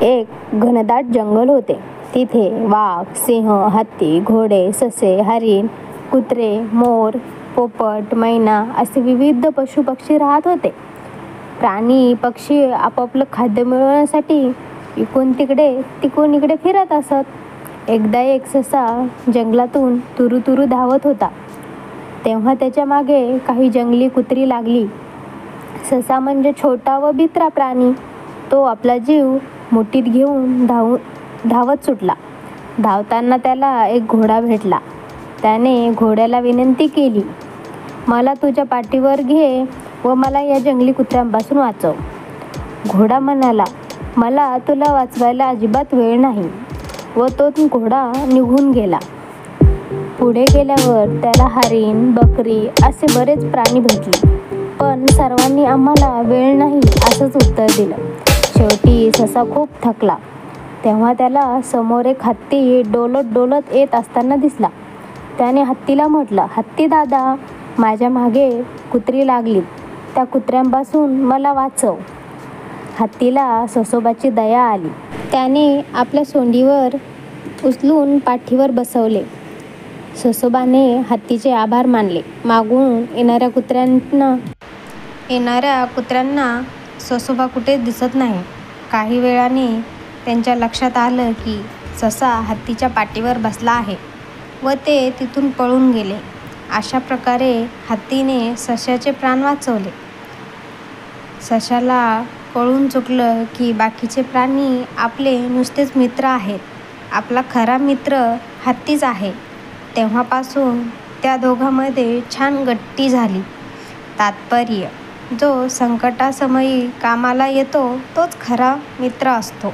एक घनदाट जंगल होते. तिथे वाघ, सिंह, हत्ती, घोडे, ससे, हरिण, कुत्रे, मोर, पोपट, मैना असे विविध पशुपक्षी राहत होते. प्राणी पक्षी आपापलं खाद्य मिळवण्यासाठी इकडून तिकडे तिकडून इकडे फिरत असत. एकदा एक ससा जंगलातून तुरू तुरू धावत होता. तेव्हा त्याच्या मागे काही जंगली कुत्री लागली. ससा म्हणजे छोटा व भित्रा प्राणी. तो आपला जीव मुठीत घेऊन धावत सुटला. धावताना त्याला एक घोडा भेटला. त्याने घोड्याला विनंती केली, मला तुझ्या पाठीवर घे व मला या जंगली कुत्र्यांपासून वाचव. घोडा म्हणाला, मला तुला वाचवायला अजिबात वेळ नाही. व तो घोडा निघून गेला. पुढे गेल्यावर त्याला हरिण, बकरी असे बरेच प्राणी भेटले. पण सर्वांनी आम्हाला वेळ नाही असंच उत्तर दिलं. शेवटी ससा खूप थकला. तेव्हा त्याला समोर एक हत्ती डोलत डोलत येत असताना दिसला. त्याने हत्तीला म्हटलं, हत्ती दादा, माझ्या मागे कुत्री लागलीत. त्या कुत्र्यांपासून मला वाचव. हत्तीला ससोबाची दया आली. त्याने आपल्या सोंडीवर उचलून पाठीवर बसवले. ससोबाने हत्तीचे आभार मानले. मागून येणाऱ्या कुत्र्यांना ससोबा कुठे दिसत नाही. काही वेळाने त्यांच्या लक्षात आलं की ससा हत्तीच्या पाठीवर बसला आहे व ते तिथून पळून गेले. अशा प्रकारे हत्तीने सश्याचे प्राण वाचवले. सश्याला कळून चुकलं की बाकीचे प्राणी आपले नुसतेच मित्र आहेत. आपला खरा मित्र हत्तीच आहे. तेव्हापासून त्या दोघांमध्ये छान गट्टी झाली. तात्पर्य, जो संकटासमयी कामाला येतो तोच खरा मित्र असतो.